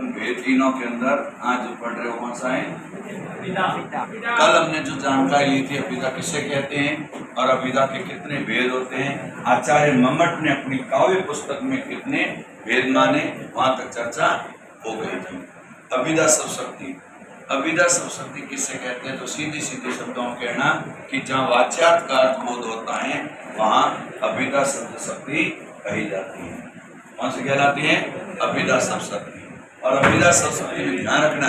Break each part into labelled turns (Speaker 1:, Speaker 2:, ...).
Speaker 1: अपन भेद तीनों के अंदर आज जो पढ़ रहे हो कौन सा है? कल हमने जो जानकारी ली थी अभिधा किसे कहते हैं और अभिधा के कितने भेद होते हैं, आचार्य मम्मट ने अपनी काव्य पुस्तक में कितने भेद माने, वहां तक चर्चा हो गई थी। अभिधा सब शक्ति, अभिधा सब शक्ति किसे कहते हैं? तो सीधी सीधी शब्दों में कहना कि जहाँ वाच्यार्थ का अर्थ बोध होता है वहाँ अभिधा शब्द शक्ति कही जाती है। कौन सी कहलाती है? अभिधा सब शक्ति। और अभिधा सब शक्ति में ध्यान रखना,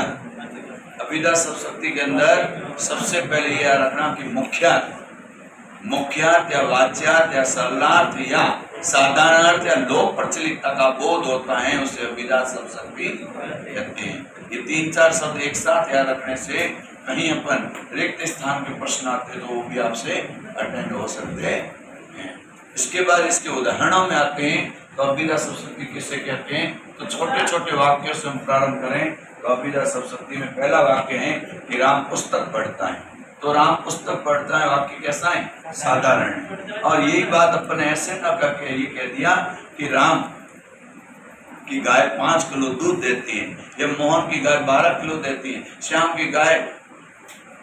Speaker 1: अभिधा सब शक्ति के अंदर सबसे पहले यह रखना कि मुख्यार्थ या वाच्यार्थ या सरलार्थ या साधारणार्थ या लोक प्रचलितता का बोध होता है, उसे अभिधा सब शक्ति कहते हैं। ये 3-4 शब्द एक साथ याद रखने से कहीं अपन रिक्त स्थान के प्रश्न आते तो वो भी आपसे अटेंड हो सकते हैं। इसके बाद इसके उदाहरणों में आते हैं तो अभिधा सब शक्ति किसे कहते हैं? तो छोटे छोटे वाक्यों से हम प्रारंभ करें तो अभिधा सब शक्ति में पहला वाक्य है कि राम पुस्तक पढ़ता है। तो राम पुस्तक पढ़ता है वाक्य कैसा है? साधारण है। और यही बात अपन ऐसे न करके ये कह दिया कि राम की गाय 5 किलो दूध देती है या मोहन की गाय 12 किलो देती है, श्याम की गाय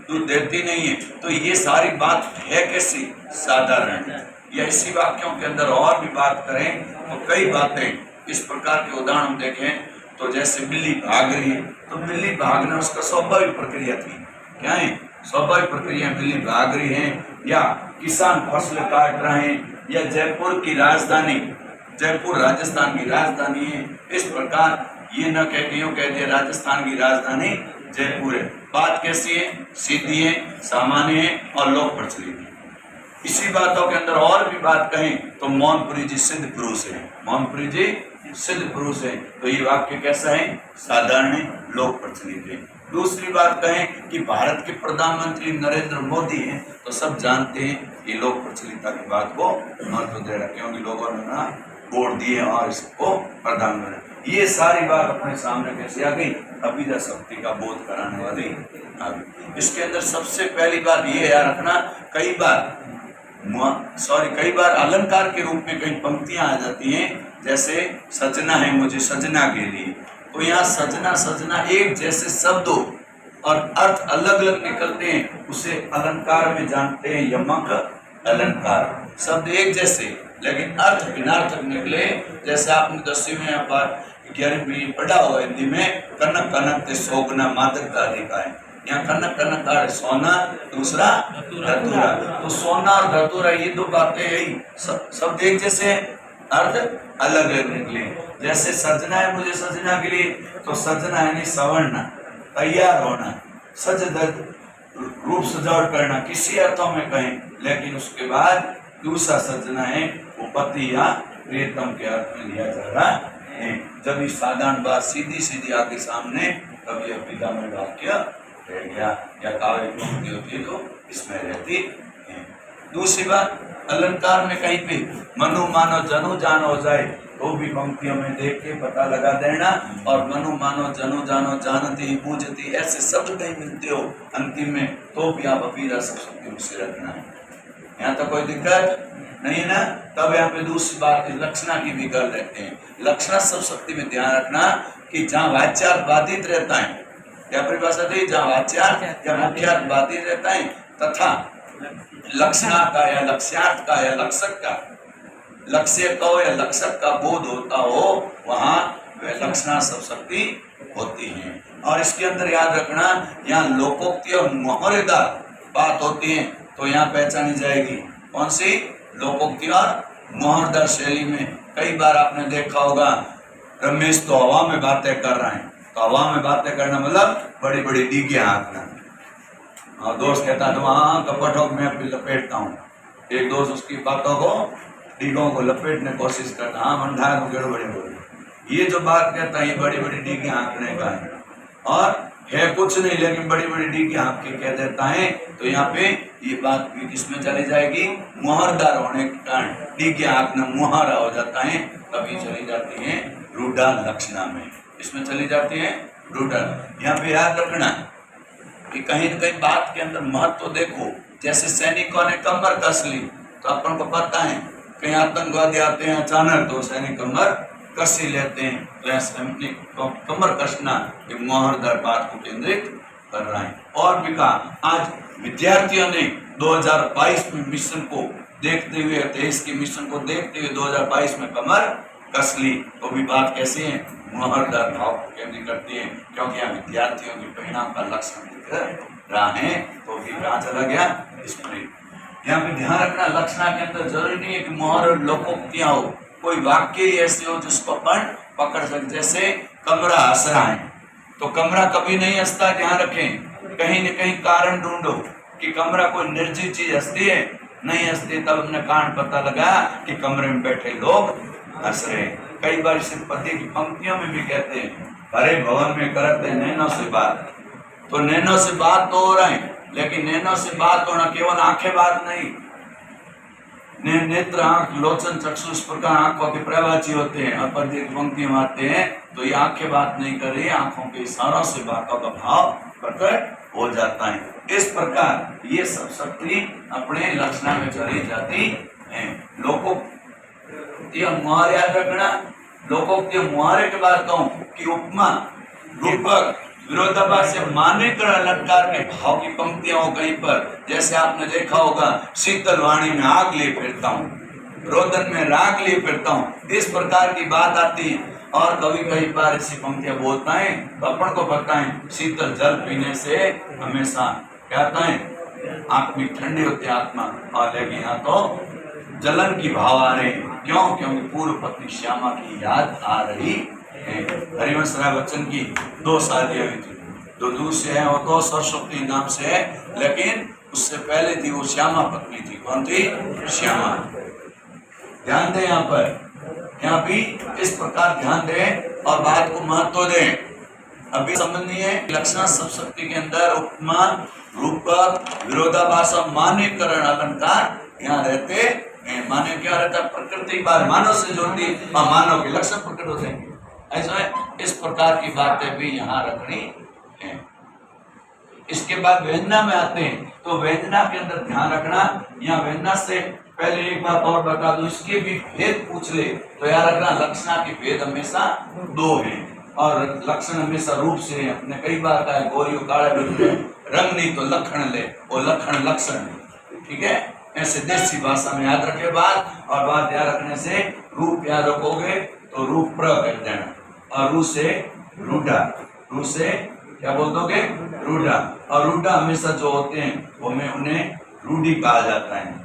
Speaker 1: दूध देती नहीं है। तो ये सारी बात है कैसी? साधारण है। या इसी वाक्यों के अंदर और भी बात करें तो कई बातें इस प्रकार के उदाहरण हम देखें तो जैसे बिल्ली भाग रही है तो बिल्ली भागना उसका स्वाभाविक प्रक्रिया थी। क्या है? स्वाभाविक प्रक्रिया। बिल्ली भाग रही है या किसान फसल काट रहे हैं या जयपुर की राजधानी, जयपुर राजस्थान की राजधानी है, इस प्रकार ये न कह के यूं कह दिया राजस्थान की राजधानी जयपुर है। बात कैसी है? सीधी है, सामान्य है और लोक प्रचलित है। इसी बातों के अंदर और भी बात कहें तो मोहनपुरी जी सिद्ध पुरुष है, मोहनपुरी जी सिद्ध पुरुष है। तो ये वाक्य कैसा है? साधारण है, लोक प्रचलित है। दूसरी बात कहें कि भारत के प्रधानमंत्री नरेंद्र मोदी हैं तो सब जानते हैं ये लोक प्रचलितता की बात को महत्व दे रहा, क्योंकि लोगों ने ना वोट दिए और इसको प्रधानमंत्री। ये सारी बात अपने सामने कैसे आ गई? अभिधा शक्ति का बोध कराने वाली आ गई। इसके अंदर सबसे पहली बात ये याद रखना, कई बार अलंकार के रूप में कई पंक्तियां आ जाती हैं, जैसे सजना है मुझे सजना के लिए। तो यहाँ सजना सजना एक जैसे शब्दों और अर्थ अलग अलग निकलते हैं, उसे अलंकार में जानते हैं यमक अलंकार। शब्द एक जैसे लेकिन अर्थ भिन्नार्थक निकले। जैसे आपने 10वीं में 11वीं में पढ़ा हुआ हिंदी में कनक कनक ते सोगना मादकता अधिका है। यहाँ कनक कनक का है सोना, दूसरा धतूरा। तो सोना और धतूरा ये दो बातें यही शब्द एक जैसे अर्थ अलग अलग निकले। जैसे सजना है मुझे सजना के लिए, तो सजना यानी सवरना, तैयार होना, सज धज रूप सजावट करना किसी अर्थों में कहें। लेकिन उसके बाद दूसरा सजना है वो पति या प्रियतम के अर्थ में लिया जा रहा है। जब इस साधारण बात सीधी सीधी आगे सामने तब यह पिता में वाक्य रह गया या काव्य पंक्ति होती है तो इसमें रहती है। दूसरी बात अलंकार में कहीं पे मनु मानो जनु जानो जाए तो भी पंक्तियों में देख के पता लगा देना। और मनु मानो जनु जानो जानती पूजती ऐसे शब्द कहीं मिलते हो अंतिम में तो भी आप अभिधा सब शक्ति में से रखना है। यहाँ तो कोई दिक्कत नहीं ना। तब यहाँ पे दूसरी बात लक्षणा की भी कर देते हैं। लक्षणा सब शक्ति में ध्यान रखना कि जहाँ वाच्यार्थ बाधित रहता है या परिभाषा थी जहाँ वाच्यार्थ या मुख्यार्थ बाधित रहता है तथा लक्षणा का या लक्ष्यार्थ का या लक्षक का, लक्ष्य का या लक्षक का बोध होता हो वहाँ वह लक्षणा सब शक्ति होती है। और इसके अंदर याद रखना यहाँ लोकोक्ति और मोहरेदार बात होती है तो यहाँ पहचानी जाएगी कौन सी? लोकोक्ति और मोहरदार शैली में। कई बार आपने देखा होगा रमेश तो हवा में बातें कर रहे हैं, तो हवा में बातें करना मतलब बड़ी बड़ी डीगे हाँकना। और दोस्त कहता तो हाँ कपटों में लपेटता हूँ। एक दोस्त उसकी बातों को डीगों को लपेटने की कोशिश करता, हाँ मंडा को बड़े बड़े। ये जो बात कहता है ये बड़ी बड़ी डीगे हाँकने का है और है कुछ नहीं लेकिन बड़ी बड़ी डीगे हाँक के कह देता है। तो यहाँ पे ये बात भी किसमें चली जाएगी? मुहरदार होने के कारण डीगे हाँकना मुहारा हो जाता है, तभी चली जाती है रूढ़ा लक्षणा में। इसमें चली जाती है रूढ़ा। यहाँ पे याद रखना कि कहीं न कहीं बात के अंदर महत्व तो देखो। जैसे सैनिकों ने कमर कस ली तो अपन को पता है कहीं आतंकवादी आते हैं अचानक तो सैनिक कमर कसी लेते हैं, तो ऐसे अपनी कमर कसना एक मोहरदार बात को केंद्रित कर रहा है। और भी कहा, आज विद्यार्थियों ने 2022 में मिशन को देखते हुए, 23 के मिशन को देखते हुए 2022 में कमर कस ली, तो भी बात कैसी है, मोहरदार भाव को केंद्रित करती है, क्योंकि यहाँ विद्यार्थियों के परिणाम का लक्षण दिख रहा है। तो भी कहाँ चला गया, स्प्रिट। यहाँ पे ध्यान रखना, लक्षणा के अंदर जरूरी नहीं है कि मोहर और लोकोक्तियां हो, कोई वाक्य ही ऐसे हो जिसको अपन पकड़ सकते। जैसे कमरा हंस रहा है, तो कमरा कभी नहीं हंसता, ध्यान रखें। कहीं न कहीं कारण ढूंढो कि कमरा कोई निर्जीव चीज हंसती है, नहीं हंसती, तब हमने कारण पता लगा कि कमरे में बैठे लोग हंस रहे। कई बार इसे पति की पंक्तियों में भी कहते हैं, हरे भवन में करते नैनो से बात। तो नैनो से बात तो हो रहा है, लेकिन नैनो से बात होना केवल आंखें बात नहीं, नेत्र, आंख, लोचन, चक्षु, इस प्रकार आंखों के प्रवाची होते हैं और पद्य की पंक्तियां आते हैं, तो ये आंखें बात नहीं कर रही, आंखों के इशारों से बातों का भाव प्रकट हो जाता है। इस प्रकार ये सब शक्ति अपने लक्षणा में चली जाती है। लोकोक्ति मुहारे याद रखना, लोकोक्ति मुहारे के बाद कहूं कि उपमा, रूपक, विरोधाभास से मान्यकरण अलंकार के भाव की पंक्तियां हो कहीं पर, जैसे आपने देखा होगा, शीतल वाणी में आग लिए फिरता हूँ, रोदन में राग लिए फिरता हूँ, इस प्रकार की बात आती है। और कभी कई बार ऐसी पंक्तियां बोलता है तो अपन को पता है शीतल जल पीने से हमेशा क्या होता है, आंख में ठंडी होती है आत्मा, और लेकिन यहाँ तो जलन की भाव आ रहे, क्यों, क्योंकि पूर्व पत्नी श्यामा की याद आ रही। हरिवंश राय बच्चन की 2 शादियां हुई थी, जो दूर से है वो तो सरस्वती नाम से है, लेकिन उससे पहले थी वो श्यामा पत्नी थी। कौन थी, श्यामा। ध्यान दें यहाँ पर, यहाँ भी इस प्रकार ध्यान दें और बात को महत्व दें। अभी समझनी है, लक्षणा सब शक्ति के अंदर उपमान, रूपक, विरोधाभास और मान्यकरण अलंकार यहाँ रहते हैं। मान्य क्या रहता है, प्रकृति बार मानव से जुड़ती और मानव के लक्षण प्रकट होते हैं, ऐसा है। इस प्रकार की बातें भी यहाँ रखनी है। इसके बाद व्यंजना में आते हैं, तो व्यंजना के अंदर ध्यान रखना, यहाँ व्यंजना से पहले एक बात और बता दूं, इसके भी भेद पूछ ले तो याद रखना, लक्षणा के भेद हमेशा 2 हैं और लक्षण हमेशा रूप से है। अपने कई बार कहा है, गोरियों काला रंग नहीं तो लक्षण ले, वो लक्षण लक्षण, ठीक है। ऐसे देसी भाषा में याद रखे बात, और बात याद रखने से रूप याद रखोगे तो रूप प्र कर देना, और रू से रूढ़ा, रू से क्या बोल दोगे, रूढ़ा। और रूढ़ा हमेशा जो होते हैं वो में उन्हें रूढ़ी कहा जाता है।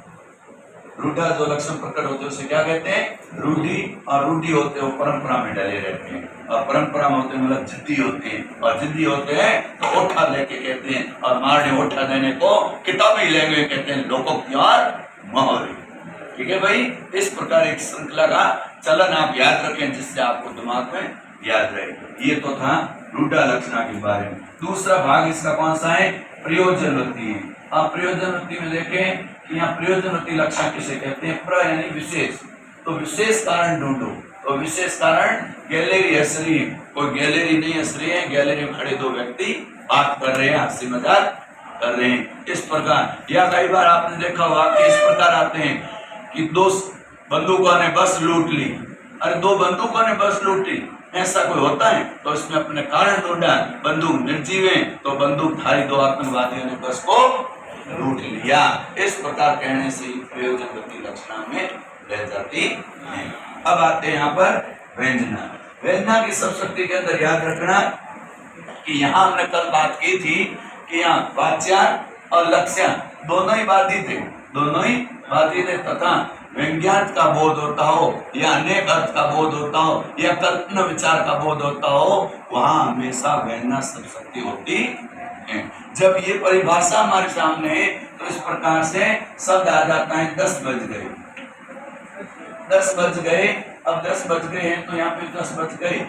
Speaker 1: रूढ़ा जो लक्षण प्रकट होते हैं उसे क्या कहते हैं, रूढ़ी। और रूढ़ी होते हैं वो परंपरा में डले रहते हैं, और परंपरा में होते हैं मतलब जिद्दी होते हैं, और जिद्दी होते हैं तो ओठा लेके कहते हैं, और मारने ओठा देने को किताबी लैंग्वेज कहते हैं, लोकोक्ति और मोहरे। ठीक है भाई, इस प्रकार एक श्रृंखला का चलन आप याद रखें जिससे आपको दिमाग में याद रहे। ये तो था रूढ़ा लक्षणा के बारे में। दूसरा भाग इसका कौन सा है, प्रयोजनवृत्ति है। आप प्रयोजनवृत्ति में देखें कि यहाँ प्रयोजनवृत्ति लक्षण किसे कहते हैं, प्र यानी विशेष। तो विशेष कारण ढूंढो, तो विशेष कारण गैलरी हंस रही है, कोई गैलरी नहीं हंस रही है, गैलरी में खड़े 2 व्यक्ति बात कर रहे हैं, हंसी मजाक कर रहे हैं, इस प्रकार। या कई बार आपने देखा होगा कि इस प्रकार आते हैं कि 2 बंदूकों ने बस लूट ली, अरे 2 बंदूकों ने बस लूटी, ऐसा कोई होता है? तो इसमें अपने कारण ढूंढा, बंदूक निर्जीव है तो बंदूकधारी 2 आतंकवादियों ने बस को लूट लिया। इस प्रकार कहने से प्रयोजनवृत्ति लक्षणा में रह जाती है। अब आते हैं यहाँ पर व्यंजना। व्यंजना की सब शक्ति के अंदर याद रखना कि यहाँ हमने कल बात की थी कि यहाँ वाच्यार्थ और लक्ष्य दोनों ही बाधित थे, दोनों ही बाधित है, तथा व्यंग्यार्थ का बोध होता हो या अनेक अर्थ का बोध होता हो या कल्पना विचार का बोध होता हो, वहां हमेशा व्यंजना सब शक्ति होती है। जब ये परिभाषा हमारे सामने है तो इस प्रकार से शब्द आ जाता है 10 बज गए, 10 बज गए। अब 10 बज गए हैं तो यहाँ पे 10 बज गए,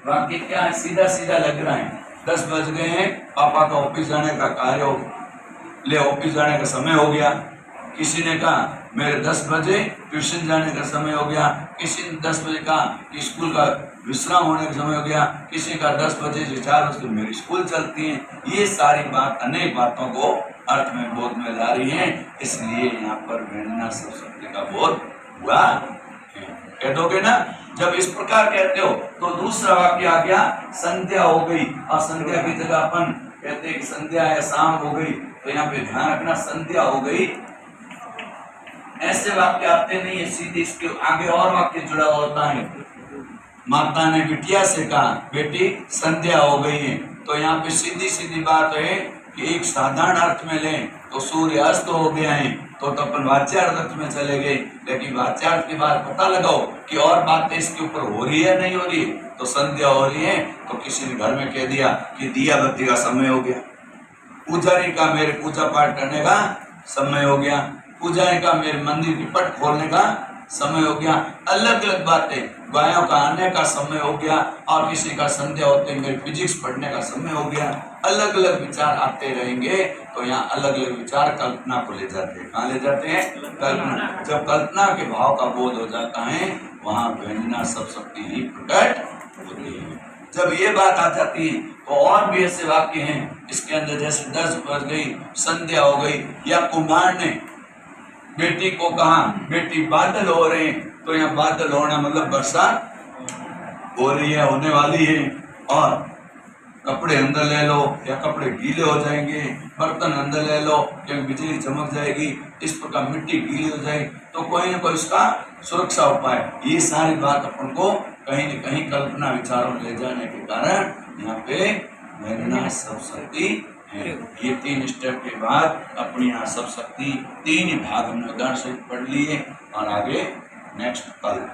Speaker 1: बाकी क्या है, सीधा सीधा लग रहा है। 10 बज गए हैं, पापा का ऑफिस जाने का कार्य हो, ले ऑफिस जाने का समय हो गया। किसी ने कहा मेरे 10 बजे ट्यूशन जाने का समय हो गया, किसी ने 10 बजे कहा कि स्कूल का विश्राम होने का समय हो गया, किसी का 10 बजे से 4 बजे मेरी स्कूल चलती है। ये सारी बात अनेक बातों को अर्थ में बोध में ला रही है, इसलिए यहाँ पर व्यंजना सब शक्ति का बोध हुआ। कह दोगे ना, जब इस प्रकार कहते हो तो दूसरा वाक्य आ गया संध्या हो गई, और संध्या की जगह अपन कहते हैं कि संध्या है शाम हो गई, तो यहाँ पे ध्यान रखना संध्या हो गई। ऐसे वाक्य आते नहीं है, सीधे इसके आगे और वाक्य जुड़ा होता है। माता ने बिटिया से कहा बेटी संध्या हो गई है, तो यहाँ पे सीधी सीधी बात है कि एक साधारण अर्थ में लें तो सूर्य अस्त हो गया है, तो अपन वाच्यार्थ अर्थ में चले गए, लेकिन वाच्यार्थ के बाद पता लगाओ कि और बातें इसके ऊपर हो रही है नहीं हो रही है, तो संध्या हो रही है तो किसी ने घर में कह दिया कि दिया बत्ती का समय हो गया, पुजारी का मेरे पूजा पाठ करने का समय हो गया, पुजारी का मेरे मंदिर की पट खोलने का समय हो गया, अलग अलग बातें, गायों का आने का समय हो गया, और किसी का संध्या होते मेरे फिजिक्स पढ़ने का समय हो गया, अलग अलग विचार आते रहेंगे। तो यहाँ अलग अलग विचार कल्पना को ले जाते हैं। कहाँ ले जाते हैं? कल्पना। जब कल्पना के भाव का बोध हो जाता है वहाँ व्यंजना सब शक्ति ही प्रकट होती है। जब ये बात आ जाती है तो और भी ऐसे वाक्य हैं इसके अंदर, जैसे 10 बज गई संध्या हो गई, या कुमार ने बेटी को कहा बेटी बादल हो रहे हैं, तो यहाँ बादल होना मतलब बरसात हो रही है, होने वाली है, और कपड़े अंदर ले लो या कपड़े गीले हो जाएंगे, बर्तन अंदर ले लो क्योंकि बिजली चमक जाएगी, इस प्रकार मिट्टी गीली हो जाएगी, तो कोई ना कोई उसका सुरक्षा उपाय। ये सारी बात अपन को कहीं न कहीं कल्पना विचारों में ले जाने के कारण यहाँ पे व्यंजना सब शक्ति है। ये 3 स्टेप के बाद अपनी यहाँ सब शक्ति 3 ही भाग हमने उदाहरण से पढ़ लिए, और आगे नेक्स्ट कल